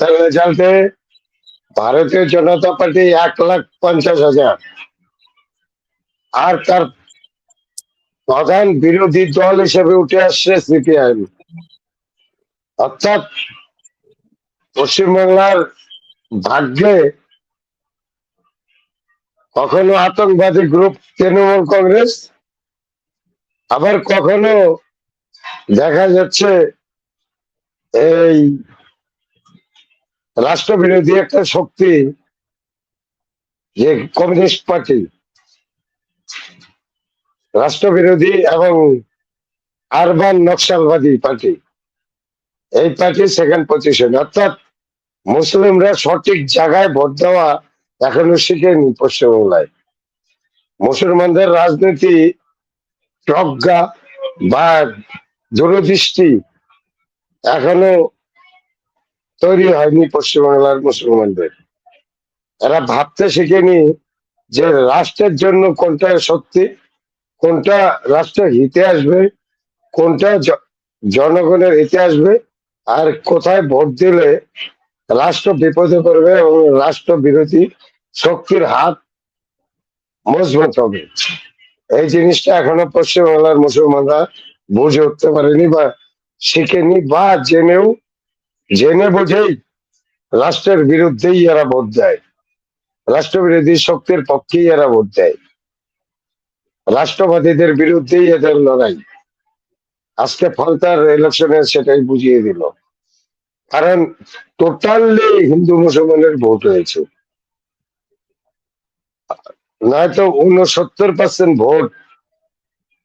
তার রেজাল্টে ভারতীয় জনতা পার্টি 1,50,000, আর তার প্রধান বিরোধী দল হিসেবে উঠে আসছে সিপিআইএম। অর্থাৎ পশ্চিমবাংলার ভাগ্যে কখনো আতঙ্কবাদী গ্রুপ তৃণমূল কংগ্রেস, আবার কখনো দেখা যাচ্ছে এই রাষ্ট্রবিরোধী একটা শক্তি, যে কমিউনিস্ট পার্টি, রাষ্ট্রবিরোধী এবং আরবান নকশালবাদী পার্টি, এই পার্টি সেকেন্ড পজিশন। অর্থাৎ মুসলিমরা সঠিক জায়গায় ভোট দেওয়া এখনো শিখেনি পশ্চিমবাংলায়। মুসলমানদের রাজনীতি প্রজ্ঞা বা দূরদৃষ্টি এখনো তৈরি হয়নি পশ্চিমবাংলার মুসলমানদের। এরা ভাবতে শিখেনি যে রাষ্ট্রের জন্য কোনটা সত্যি, কোনটা রাষ্ট্রের হিতে আসবে, কোনটা জনগণের হিতে আসবে, আর কোথায় ভোট দিলে রাষ্ট্র বিপদে পড়বে এবং রাষ্ট্র বিরোধী শক্তির হাত মজবুত হবে। এই জিনিসটা এখনো পশ্চিমবাংলার মুসলমানরা বুঝে উঠতে পারেনি বা শিখেনি, বা জেনে বুঝেই রাষ্ট্রের বিরুদ্ধেই এরা ভোট দেয়, রাষ্ট্রবিরোধী শক্তির পক্ষেই এরা ভোট দেয়, রাষ্ট্রবাদীদের বিরুদ্ধেই এদের লড়াই। আজকে ফলতার ইলেকশনে সেটাই বুঝিয়ে দিল। কারণ টোটালি হিন্দু মুসলমানের ভোট হয়েছে, নয়তো 69% ভোট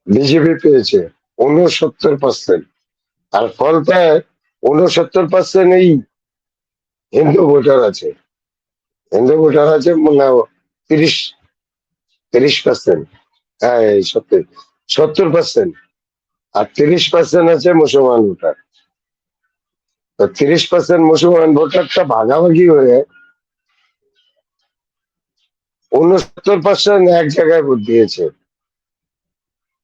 বিজেপি পেয়েছে, 69%। আর ফলতায় 69% এই হিন্দু ভোটার আছে, হিন্দু ভোটার আছে মনে হয় 30%। হ্যাঁ, এই 70%, আর 30% আছে মুসলমান ভোটার। তো 30% মুসলমান ভোটারটা ভাগাভাগি হয়ে 69% এক জায়গায় ভোট দিয়েছে,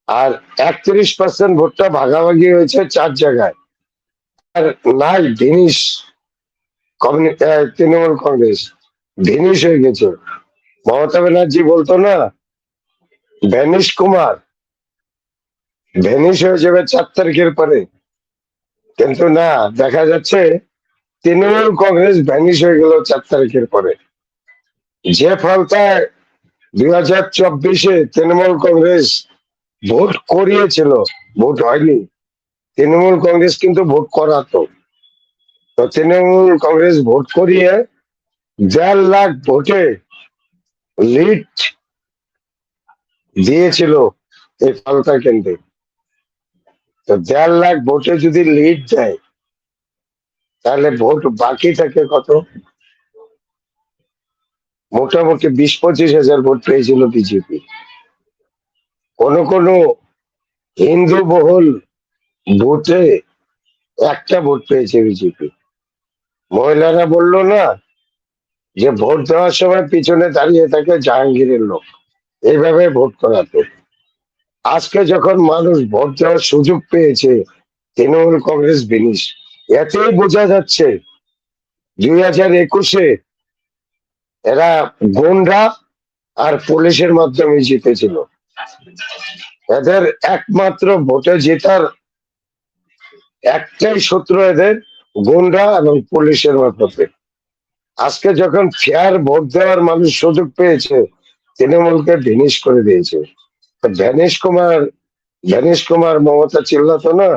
আর 31% ভোটটা ভাগাভাগি হয়েছে 4 জায়গায়। আর নাই জিনিস, তৃণমূল কংগ্রেস ভেনিশ হয়ে গেছে। মমতা ব্যানার্জি বলতো না ভ্যানিশ কুমার, ভ্যানিশ হয়ে যাবে 4 তারিখের পরে, কিন্তু না, দেখা যাচ্ছে তৃণমূল কংগ্রেস ভ্যানিশ হয়ে গেল 4 তারিখের পরে। যে ফলতায় 2024-এ তৃণমূল কংগ্রেস ভোট করিয়েছিল, ভোট হয়নি, তৃণমূল কংগ্রেস কিন্তু ভোট করাতো। তো তৃণমূল কংগ্রেস ভোট করিয়ে 1.5 লাখ ভোটে লিড দিয়েছিল এই ফলতা কেন্দ্রে। তো 1.5 লাখ ভোটে যদি লিড দেয়, তাহলে ভোট বাকি থাকে কত? মোটামুটি 20-25 হাজার ভোট পেয়েছিল বিজেপি। কোন হিন্দু বহুল ভোটে একটা ভোট পেয়েছে বিজেপি। মহিলারা বললো না যে ভোট দেওয়ার সময় পিছনে দাঁড়িয়ে থাকে জাহাঙ্গীরের লোক, এইভাবে ভোট করাতো। আজকে যখন মানুষ ভোট দেওয়ার সুযোগ পেয়েছে, তৃণমূল কংগ্রেস বিনিশ। এতেই বোঝা যাচ্ছে 2021-এ এরা গুন্ডা আর পুলিশের মাধ্যমে জিতেছিল। এদের একমাত্র ভোটে জেতার একটাই সূত্র, এদের গুন্ডা এবং পুলিশের মাধ্যমে। আজকে যখন ফেয়ার ভোট দেওয়ার মানুষ সুযোগ পেয়েছে, তৃণমূলকে ভ্যানিশ করে দিয়েছে। ভ্যানিশ কুমার মমতা চিল্লাতো না,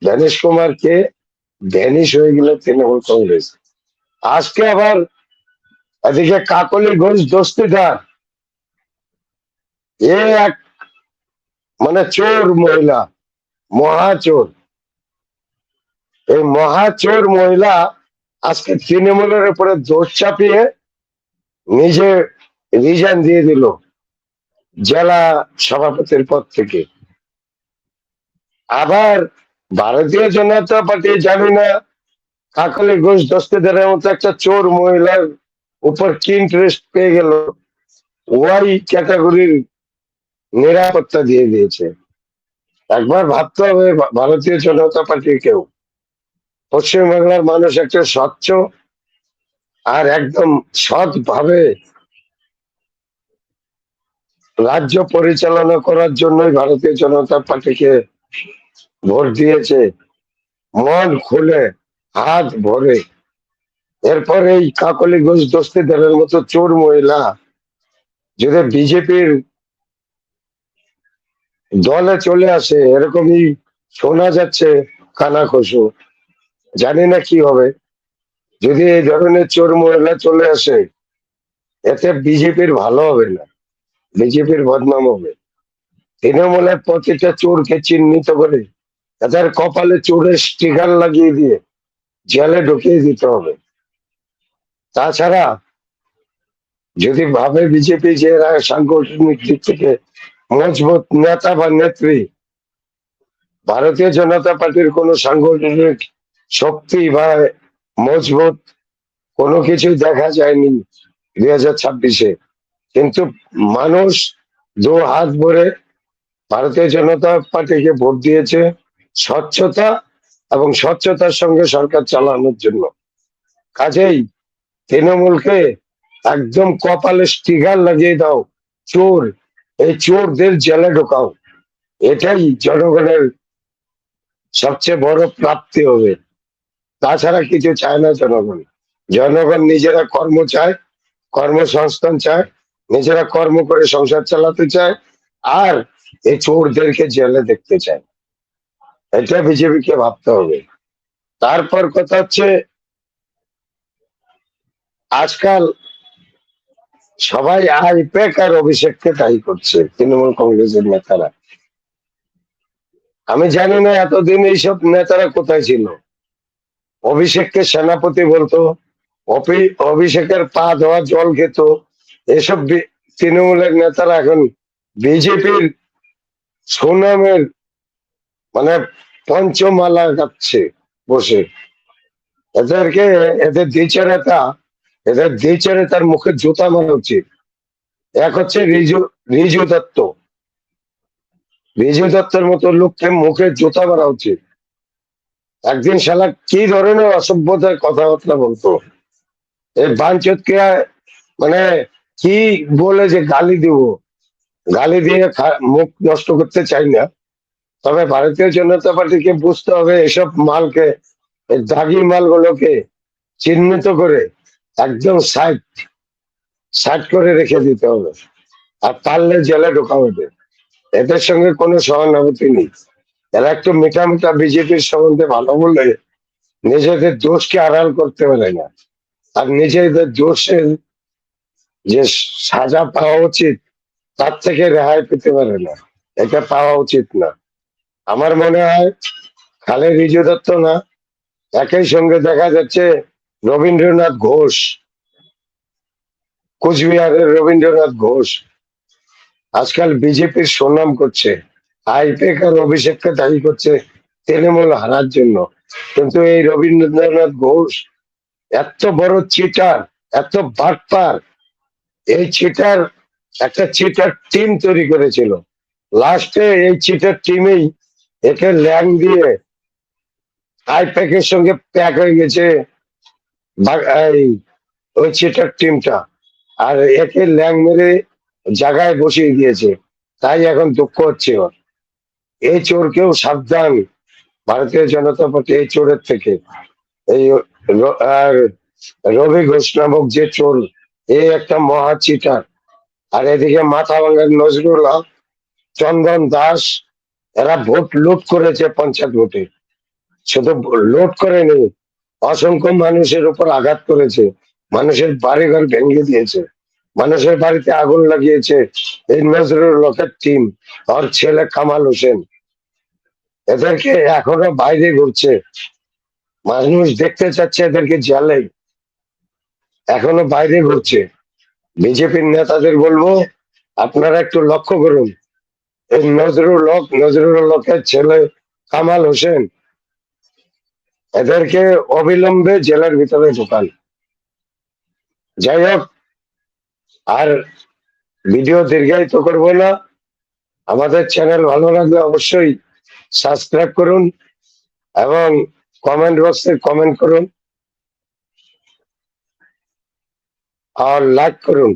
ভ্যানিশ কুমার কে? ভ্যানিশ হয়ে গেল তৃণমূল কংগ্রেস। আজকে আবার এদিকে কাকলি ঘোষ দস্তিদার, এ এক মানে চোর মহিলা, মহাচোর। এই মহাচোর মহিলা আজকে তৃণমূলের উপরে দোষ চাপিয়ে নিজে রিজাইন দিয়ে দিল জেলা সভাপতির পদ থেকে। আবার ভারতীয় জনতা পার্টি, জানি না কাকলি ঘোষ দস্তিদারের মতো একটা চোর মহিলার উপর কি ইন্টারেস্ট পেয়ে গেল, ওয়াই ক্যাটাগরির নিরাপত্তা দিয়ে দিয়েছে। একবার ভাবতে হবে ভারতীয় জনতা পার্টির কেউ। পশ্চিমবাংলার মানুষ একটা স্বচ্ছ আর একদম সৎভাবে রাজ্য পরিচালনা করার জন্যই ভারতীয় জনতা পার্টিকে ভোট দিয়েছে, মন খুলে, হাত ভরে। এরপর এই কাকলি ঘোষ দস্তিদারের মতো চোর মহিলা যদি বিজেপির দলে চলে আসে, এরকমই শোনা যাচ্ছে কানাঘুষো, জানি না কি হবে। যদি এই ধরনের চোর মহিলা চলে আসে, এতে বিজেপির ভালো হবে না, বিজেপির বদনাম হবে। তৃণমূলের প্রতিটা চোরকে চিহ্নিত করে তাদের কপালে চোরের স্টিকার লাগিয়ে দিয়ে জেলে ঢুকিয়ে দিতে হবে। তাছাড়া যদি ভাবে বিজেপি যে এরা সাংগঠনিক দিক থেকে মজবুত নেতা বা নেত্রী, ভারতীয় জনতা পার্টির কোনো সাংগঠনিক শক্তি বা মজবুত কোনো কিছু দেখা যায়নি 2026-এ। কিন্তু মানুষ দু হাত ভরে ভারতীয় জনতা পার্টিকে ভোট দিয়েছে স্বচ্ছতা এবং স্বচ্ছতার সঙ্গে সরকার চালানোর জন্য। কাজেই তৃণমূলকে একদম কপালে স্টিকার লাগিয়ে দাও, চোর, এই চোরদের জেলে ঢোকাও। এটাই জনগণের সবচেয়ে বড় প্রাপ্তি হবে। তাছাড়া কিছু চায় না জনগণ। জনগণ নিজেরা কর্ম চায়, কর্মসংস্থান চায়, নিজেরা কর্ম করে সংসার চালাতে চায়, আর এই চোরদেরকে জেলে দেখতে চায়। এটা বিজেপিকে ভাবতে হবে। তারপর কথা হচ্ছে, আজকাল সবাই আইপ্যাক আর অভিষেককে দায়ী করছে তৃণমূল কংগ্রেসের নেতারা। আমি জানি না এতদিন এইসব নেতারা কোথায় ছিল। অভিষেককে সেনাপতি বলতো, অভিষেকের পা ধোয়া জল খেত। এসব তৃণমূলের নেতারা এখন বিজেপির সুনামের মানে পঞ্চমালা গাচ্ছে বসে। এদেরকে, এদের দ্বিচারিতা, এদের দ্বিচারিতার মুখে জুতা মারা উচিত। এক হচ্ছে রিজু দত্ত, রিজু দত্তের মতো লোককে মুখে জুতা মারা উচিত। একদিন শালা কি ধরনের অসভ্যতার কথাবার্তা বলতো, এই বাঞ্চতকে মানে কি বলে যে গালি দিব, গালি দিয়ে মুখ নষ্ট করতে চাই না। তবে ভারতীয় জনতা পার্টিকে বুঝতে হবে এসব মালকে, এই দাগি মালগুলোকে চিহ্নিত করে একদম সাইড সাইড করে রেখে দিতে হবে। আর পারলে জেলে ঢোকা হবে। এদের সঙ্গে কোনো সহানুভূতি নেই। এরা একটু মিঠা মিঠা বিজেপির সম্বন্ধে ভালো বলে নিজেদের দোষকে আড়াল করতে পারে না। আর নিজেদের দোষের যে সাজা পাওয়া উচিত তার থেকে রেহাই পেতে পারে না। এটা পাওয়া উচিত না। আমার মনে হয় খালি রিজু দত্ত না, একই সঙ্গে দেখা যাচ্ছে রবীন্দ্রনাথ ঘোষ, কুচবিহারের রবীন্দ্রনাথ ঘোষ আজকাল বিজেপির সুনাম করছে। আইপ্যাক আর অভিষেককে দায়ী করছে তৃণমূল হারার জন্য। কিন্তু এই রবীন্দ্রনাথ ঘোষ এত বড় চিটার, এত বাটপার, এই চিটার একটা চিটার টিম তৈরি করেছিল। লাস্টে এই চিটার টিমেই একে ল্যাং দিয়ে আইপ্যাকের সঙ্গে প্যাক হয়ে গেছে এই ওই চিটার টিমটা। আর একে ল্যাং মেরে জায়গায় বসিয়ে দিয়েছে। তাই এখন দুঃখ হচ্ছে ওর। এই চোরকেও সাবধান ভারতীয় জনতা পার্টি এই চোরের থেকে। এই আর রবি ঘোষ নামক যে চোর, এ একটা মহা চিটার। আর এদিকে মাথা ভাঙার নজরুল হক, চন্দন দাস, এরা ভোট লুট করেছে পঞ্চায়েত ভোটে। শুধু লুট করেনি, অসংখ্য মানুষের উপর আঘাত করেছে, মানুষের বাড়িঘর ভেঙে দিয়েছে, মানুষের বাড়িতে আগুন লাগিয়েছে এই নজরুল হকের টিম, ওর ছেলে কামাল হোসেন। এদেরকে এখনো বাইরে ঘুরছে, মানুষ দেখতে চাচ্ছে এদেরকে জেলে, এখনো বাইরে ঘুরছে। বিজেপির নেতাদের বলবো, আপনারা একটু লক্ষ্য করুন এই নজরুল হকের ছেলে কামাল হোসেন, এদেরকে অবিলম্বে জেলের ভিতরে ঢোকান। যাই হোক, আর ভিডিও দীর্ঘায়িত করবো না। আমাদের চ্যানেল ভালো লাগলে অবশ্যই সাবস্ক্রাইব করুন এবং কমেন্ট বক্সে কমেন্ট করুন। আর লাইক করুন।